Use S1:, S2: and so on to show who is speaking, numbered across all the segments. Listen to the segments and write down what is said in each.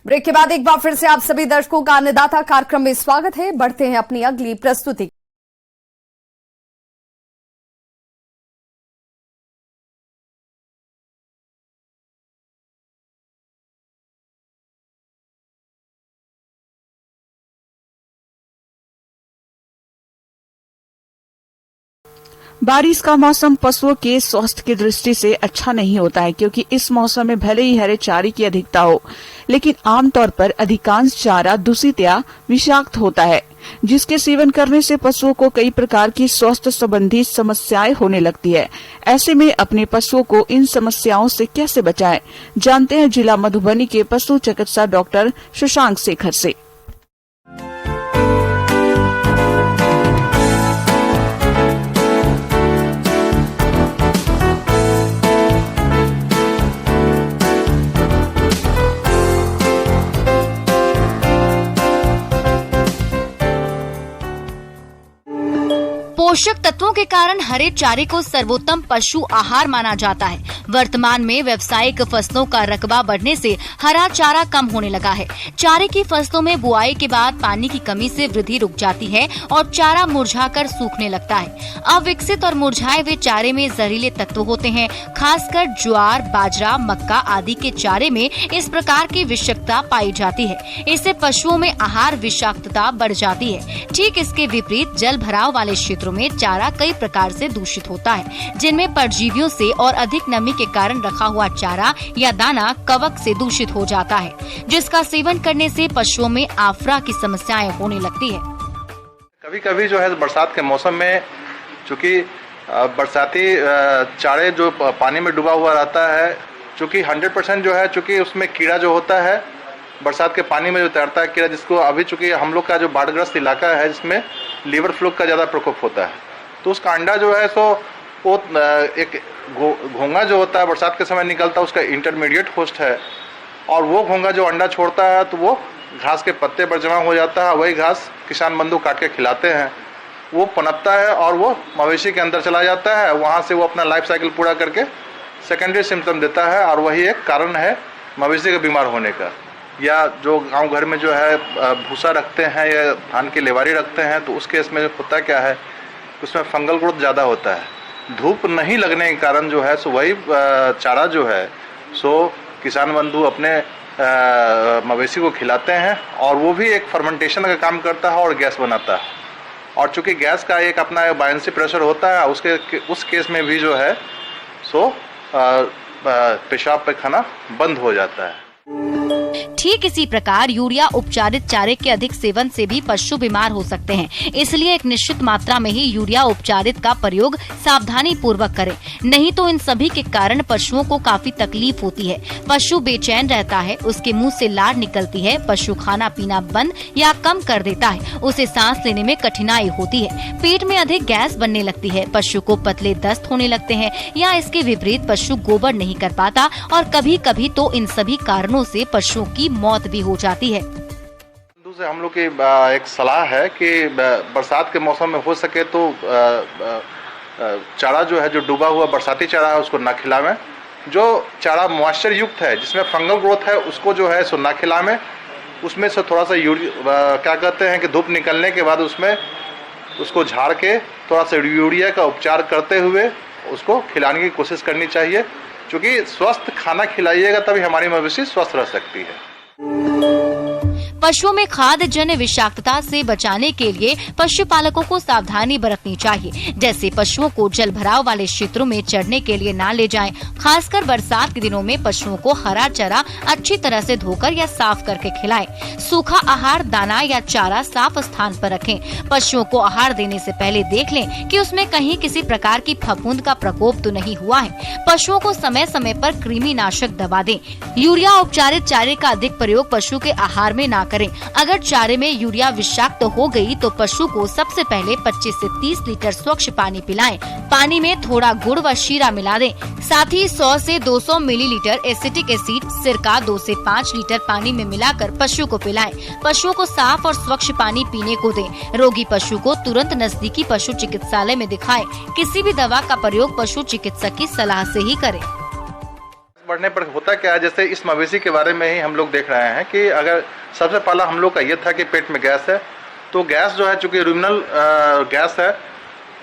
S1: Break के बाद एक बार फिर से आप सभी दर्शकों का अन्नदाता कार्यक्रम में स्वागत है। बढ़ते हैं अपनी अगली प्रस्तुति।
S2: बारिश का मौसम पशुओं के स्वास्थ्य की दृष्टि से अच्छा नहीं होता है, क्योंकि इस मौसम में भले ही हरे चारे की अधिकता हो, लेकिन आमतौर पर अधिकांश चारा दूषित या विषाक्त होता है, जिसके सेवन करने से पशुओं को कई प्रकार की स्वास्थ्य संबंधी समस्याएं होने लगती है। ऐसे में अपने पशुओं को इन समस्याओं से कैसे बचाएं, जानते हैं जिला मधुबनी के पशु चिकित्सा डॉक्टर शशांक शेखर से।
S3: पोषक तत्वों के कारण हरे चारे को सर्वोत्तम पशु आहार माना जाता है। वर्तमान में व्यावसायिक फसलों का रकबा बढ़ने से हरा चारा कम होने लगा है। चारे की फसलों में बुआई के बाद पानी की कमी से वृद्धि रुक जाती है और चारा मुरझाकर सूखने लगता है। अविकसित और मुरझाए हुए चारे में जहरीले तत्व होते हैं। खासकर ज्वार, बाजरा, मक्का आदि के चारे में इस प्रकार की विषाक्तता पाई जाती है। इससे पशुओं में आहार विषाक्तता बढ़ जाती है। ठीक इसके विपरीत जल भराव वाले क्षेत्रों में चारा कई प्रकार से दूषित होता है, जिनमें परजीवियों से और अधिक नमी के कारण रखा हुआ चारा या दाना कवक से दूषित हो जाता है, जिसका सेवन करने से पशुओं में आफरा की समस्याएं होने लगती है।
S4: कभी कभी जो है बरसात के मौसम में, चूँकि बरसाती चारे जो पानी में डूबा हुआ रहता है, चूँकि 100% जो है, चूँकि उसमें कीड़ा जो होता है बरसात के पानी में जो तैरता है कीड़ा, जिसको अभी चूँकि हम लोग का जो बाढ़ग्रस्त इलाका है जिसमें लीवर फ्लू का ज़्यादा प्रकोप होता है, तो उसका अंडा जो है सो वो एक घोंघा जो होता है बरसात के समय निकलता है, उसका इंटरमीडिएट होस्ट है, और वो घोंघा जो अंडा छोड़ता है तो वो घास के पत्ते पर जमा हो जाता है। वही घास किसान बंधु काट के खिलाते हैं, वो पनपता है और वो मवेशी के अंदर चला जाता है। वहाँ से वो अपना लाइफ साइकिल पूरा करके सेकेंडरी सिम्टम देता है, और वही एक कारण है मवेशी के बीमार होने का। या जो गांव घर में जो है भूसा रखते हैं या धान की लेवारी रखते हैं, तो उस केस में होता क्या है, उसमें फंगल ग्रोथ ज़्यादा होता है। धूप नहीं लगने के कारण जो है सो वही चारा जो है सो किसान बंधु अपने मवेशी को खिलाते हैं, और वो भी एक फर्मेंटेशन का काम करता है और गैस बनाता है। और चूँकि गैस का एक अपना बायंसी प्रेशर होता है, उस केस में भी जो है सो पेशाब पैखाना बंद हो जाता है।
S3: ठीक इसी प्रकार यूरिया उपचारित चारे के अधिक सेवन से भी पशु बीमार हो सकते हैं। इसलिए एक निश्चित मात्रा में ही यूरिया उपचारित का प्रयोग सावधानी पूर्वक करें, नहीं तो इन सभी के कारण पशुओं को काफी तकलीफ होती है। पशु बेचैन रहता है, उसके मुंह से लार निकलती है, पशु खाना पीना बंद या कम कर देता है, उसे सांस लेने में कठिनाई होती है, पेट में अधिक गैस बनने लगती है, पशु को पतले दस्त होने लगते हैं, या इसके विपरीत पशु गोबर नहीं कर पाता, और कभी कभी तो इन सभी कारणों से पशुओं की मौत भी हो जाती है।
S4: दूसरे हम लोग की एक सलाह है कि बरसात के मौसम में हो सके तो चारा जो है, जो डूबा हुआ बरसाती चारा है, उसको ना खिलावें। जो चारा मॉइस्चर युक्त है, जिसमें फंगल ग्रोथ है, उसको जो है सो ना खिलावें। उसमें से थोड़ा सा क्या कहते हैं कि धूप निकलने के बाद उसमें उसको झाड़ के थोड़ा सा यूरिया का उपचार करते हुए उसको खिलाने की कोशिश करनी चाहिए, क्योंकि स्वस्थ खाना खिलाइएगा तभी हमारी मवेशी स्वस्थ रह सकती है।
S3: पशुओं में खाद्य जन्य विषाक्तता से बचाने के लिए पशुपालकों को सावधानी बरतनी चाहिए, जैसे पशुओं को जल भराव वाले क्षेत्रों में चरने के लिए ना ले जाएं। खासकर बरसात के दिनों में पशुओं को हरा चारा अच्छी तरह से धोकर या साफ करके खिलाएं। सूखा आहार, दाना या चारा साफ स्थान पर रखें। पशुओं को आहार देने से पहले देख लें कि उसमें कहीं किसी प्रकार की फफूंद का प्रकोप तो नहीं हुआ है। पशुओं को समय समय पर कृमिनाशक दवा दें। यूरिया उपचारित चारे का अधिक प्रयोग पशु के आहार में ना करें। अगर चारे में यूरिया विषाक्त हो गई तो पशु को सबसे पहले 25 से 30 लीटर स्वच्छ पानी पिलाएं। पानी में थोड़ा गुड़ व शीरा मिला दें। साथ ही 100 से 200 मिलीलीटर एसिटिक एसिड सिरका 2 से 5 लीटर पानी में मिलाकर पशु को पिलाएं। पशुओं को साफ और स्वच्छ पानी पीने को दें। रोगी पशु को तुरंत नजदीकी पशु चिकित्सालय में दिखाएं। किसी भी दवा का प्रयोग पशु चिकित्सक की सलाह से ही करें।
S4: बढ़ने पर होता क्या है, जैसे इस मवेशी के बारे में ही हम लोग देख रहे हैं कि अगर सबसे पहला हम लोग का ये था कि पेट में गैस है, तो गैस जो है चूँकि रूमिनल गैस है,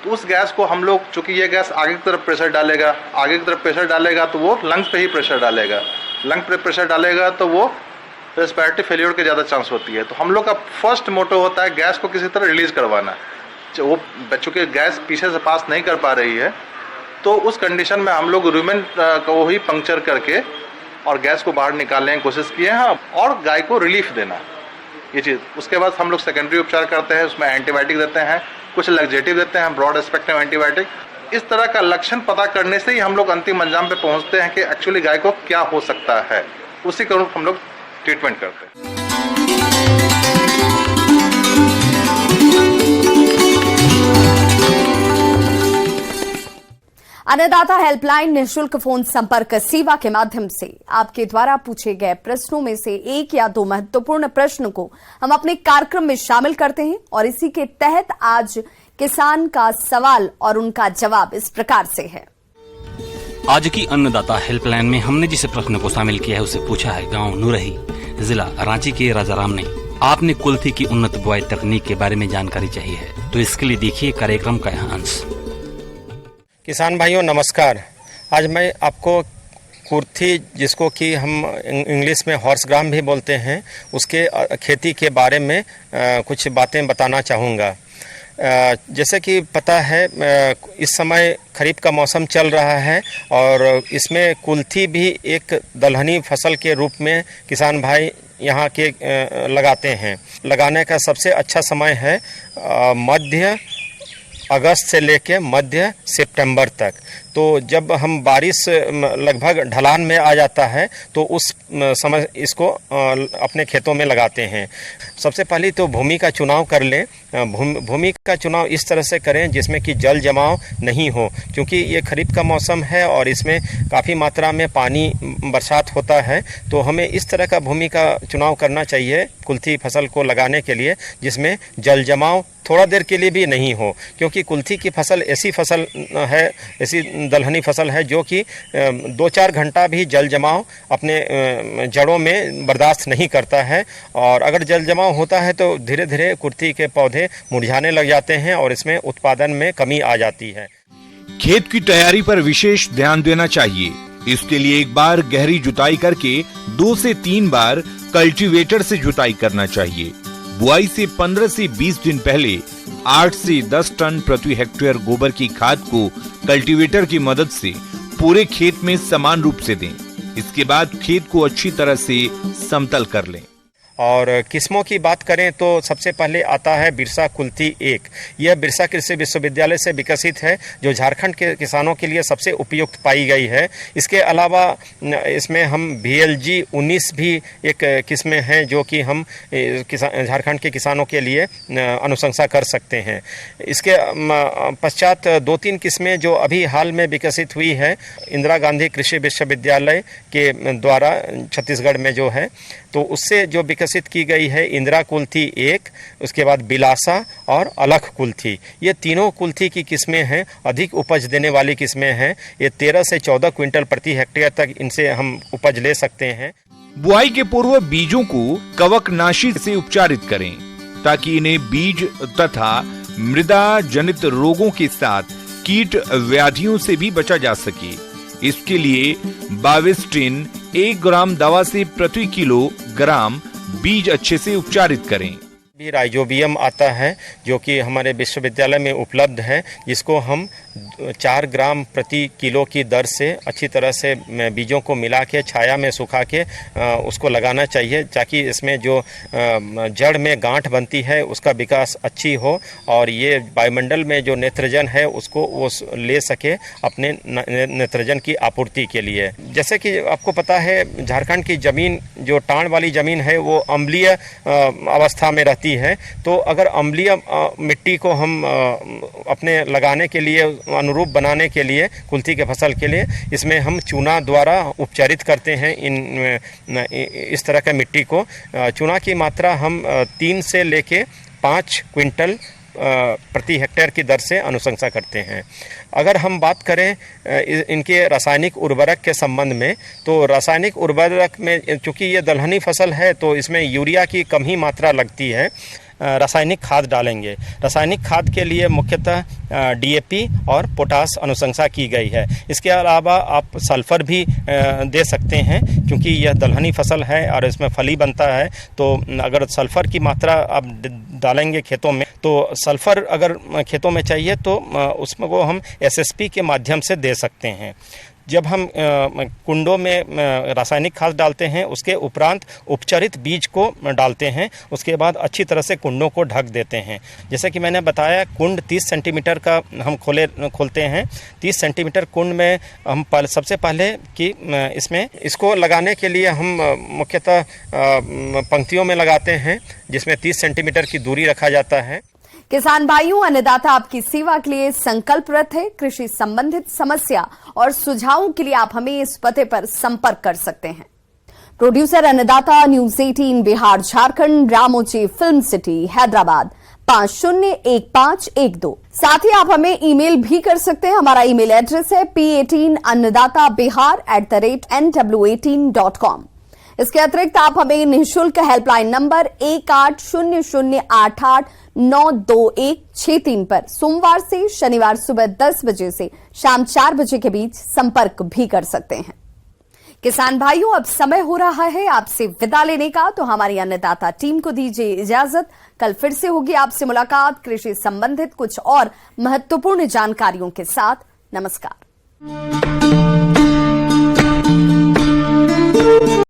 S4: तो उस गैस को हम लोग, चूँकि ये गैस आगे की तरफ प्रेशर डालेगा तो वो लंग्स पे ही प्रेशर डालेगा, लंग पे प्रेशर डालेगा तो वो रेस्पिरेटरी फेलियर के ज़्यादा चांस होती है। तो हम लोग का फर्स्ट मोटो होता है गैस को किसी तरह रिलीज़ करवाना। वो चूँकि गैस पीछे से पास नहीं कर पा रही है, तो उस कंडीशन में हम लोग रूमेन को ही पंक्चर करके और गैस को बाहर निकालने की कोशिश किए हैं और गाय को रिलीफ देना, ये चीज़। उसके बाद हम लोग सेकेंडरी उपचार करते हैं, उसमें एंटीबायोटिक देते हैं, कुछ लग्जेटिव देते हैं, ब्रॉड स्पेक्ट्रम एंटीबायोटिक। इस तरह का लक्षण पता करने से ही हम लोग अंतिम अंजाम पे पहुंचते हैं कि एक्चुअली गाय को क्या हो सकता है, उसी के अनुरूप हम लोग ट्रीटमेंट करते हैं।
S1: अन्नदाता हेल्पलाइन निःशुल्क फोन संपर्क सेवा के माध्यम से आपके द्वारा पूछे गए प्रश्नों में से एक या दो महत्वपूर्ण प्रश्न को हम अपने कार्यक्रम में शामिल करते हैं और इसी के तहत आज किसान का सवाल और उनका जवाब इस प्रकार से है।
S5: आज की अन्नदाता हेल्पलाइन में हमने जिस प्रश्न को शामिल किया है उसे पूछा है गांव नूरही, जिला रांची के राजाराम ने। आपने कुल्थी की उन्नत बुआई तकनीक के बारे में जानकारी चाहिए है, तो इसके लिए देखिए कार्यक्रम का यह अंश।
S6: किसान भाइयों नमस्कार। आज मैं आपको कुल्थी, जिसको कि हम इंग्लिश में हॉर्स ग्राम भी बोलते हैं, उसके खेती के बारे में कुछ बातें बताना चाहूँगा। जैसे कि पता है इस समय खरीफ का मौसम चल रहा है और इसमें कुल्थी भी एक दलहनी फसल के रूप में किसान भाई यहाँ के लगाते हैं। लगाने का सबसे अच्छा समय है मध्य अगस्त से लेकर मध्य सितंबर तक। तो जब हम बारिश लगभग ढलान में आ जाता है तो उस समय इसको अपने खेतों में लगाते हैं। सबसे पहले तो भूमि का चुनाव कर लें। भूमि का चुनाव इस तरह से करें जिसमें कि जल जमाव नहीं हो, क्योंकि ये खरीफ का मौसम है और इसमें काफ़ी मात्रा में पानी बरसात होता है। तो हमें इस तरह का भूमि का चुनाव करना चाहिए कुल्थी फसल को लगाने के लिए जिसमें जल जमाव थोड़ा देर के लिए भी नहीं हो, क्योंकि कुल्थी की फसल ऐसी फसल है, ऐसी दलहनी फसल है जो कि 2-4 घंटा भी जल जमाव अपने जड़ों में बर्दाश्त नहीं करता है। और अगर जल जमाव होता है तो धीरे धीरे कुल्थी के पौधे मुरझाने लग जाते हैं और इसमें उत्पादन में कमी आ जाती है।
S7: खेत की तैयारी पर विशेष ध्यान देना चाहिए। इसके लिए एक बार गहरी जुताई करके 2 से 3 बार कल्टीवेटर से जुताई करना चाहिए। बुआई से 15 से 20 दिन पहले 8 से 10 टन प्रति हेक्टेयर गोबर की खाद को कल्टीवेटर की मदद से पूरे खेत में समान रूप से दें। इसके बाद खेत को अच्छी तरह से समतल कर लें।
S6: और किस्मों की बात करें तो सबसे पहले आता है बिरसा कुल्थी 1। यह बिरसा कृषि विश्वविद्यालय से विकसित है, जो झारखंड के किसानों के लिए सबसे उपयुक्त पाई गई है। इसके अलावा इसमें हम VLG 19 भी एक किस्में हैं जो कि हम झारखंड के किसानों के लिए अनुशंसा कर सकते हैं। इसके पश्चात 2-3 किस्में जो अभी हाल में विकसित हुई है इंदिरा गांधी कृषि विश्वविद्यालय के द्वारा छत्तीसगढ़ में जो है, तो उससे जो विकसित की गई है इंदिरा कुल्थी 1, उसके बाद बिलासा और अलख कुल्थी। ये तीनों कुल्थी की किस्में हैं, अधिक उपज देने वाली किस्में हैं। ये 13 से 14 क्विंटल प्रति हेक्टेयर तक इनसे हम उपज ले सकते हैं।
S7: बुआई के पूर्व बीजों को कवकनाशी से उपचारित करें ताकि इन्हें बीज तथा मृदा जनित रोगों के साथ कीट व्याधियों से भी बचा जा सके। इसके लिए बाविस्टिन 1 ग्राम दवा से प्रति किलोग्राम बीज अच्छे से उपचारित करें।
S6: भी राइजोबियम आता है जो कि हमारे विश्वविद्यालय में उपलब्ध है, जिसको हम 4 ग्राम प्रति किलो की दर से अच्छी तरह से बीजों को मिला के छाया में सुखा के उसको लगाना चाहिए, ताकि इसमें जो जड़ में गांठ बनती है उसका विकास अच्छी हो और ये वायुमंडल में जो नेत्रजन है उसको वो ले सके अपने नेत्रजन की आपूर्ति के लिए। जैसे कि आपको पता है झारखंड की ज़मीन जो टाण वाली ज़मीन है वो अम्लीय अवस्था में रहती है। तो अगर अम्लीय मिट्टी को हम अपने लगाने के लिए अनुरूप बनाने के लिए कुल्थी के फसल के लिए इसमें हम चूना द्वारा उपचारित करते हैं। इस तरह का मिट्टी को चूना की मात्रा हम 3 से लेके 5 क्विंटल प्रति हेक्टेयर की दर से अनुशंसा करते हैं। अगर हम बात करें इनके रासायनिक उर्वरक के संबंध में, तो रासायनिक उर्वरक में चूँकि ये दलहनी फसल है तो इसमें यूरिया की कम ही मात्रा लगती है। रासायनिक खाद डालेंगे। रासायनिक खाद के लिए मुख्यतः DAP और पोटास अनुशंसा की गई है। इसके अलावा आप सल्फर भी दे सकते हैं, क्योंकि यह दलहनी फसल है और इसमें फली बनता है। तो अगर सल्फर की मात्रा आप डालेंगे खेतों में, तो सल्फर अगर खेतों में चाहिए तो उसमें वो हम SSP के माध्यम से दे सकते हैं। जब हम कुंडों में रासायनिक खाद डालते हैं, उसके उपरांत उपचारित बीज को डालते हैं। उसके बाद अच्छी तरह से कुंडों को ढक देते हैं। जैसे कि मैंने बताया, कुंड 30 सेंटीमीटर का हम खोलते हैं। 30 सेंटीमीटर कुंड में हम सबसे पहले कि इसको लगाने के लिए हम मुख्यतः पंक्तियों में लगाते हैं, जिसमें 30 सेंटीमीटर की दूरी रखा जाता है।
S1: किसान भाइयों, अन्नदाता आपकी सेवा के लिए संकल्परत है। कृषि संबंधित समस्या और सुझावों के लिए आप हमें इस पते पर संपर्क कर सकते हैं। Producer Annadata, news 18 Bihar Jharkhand, Ramoji film city Hyderabad 501512। साथ ही आप हमें ईमेल भी कर सकते हैं। हमारा ईमेल एड्रेस है p18annadatabihar@nw18.com। इसके अतिरिक्त आप हमें निःशुल्क हेल्पलाइन नंबर 180088922163 पर सोमवार से शनिवार सुबह 10 बजे से शाम 4 बजे के बीच संपर्क भी कर सकते हैं। किसान भाइयों, अब समय हो रहा है आपसे विदा लेने का, तो हमारी अन्नदाता टीम को दीजिए इजाजत। कल फिर से होगी आपसे मुलाकात कृषि संबंधित कुछ और महत्वपूर्ण जानकारियों के साथ। नमस्कार।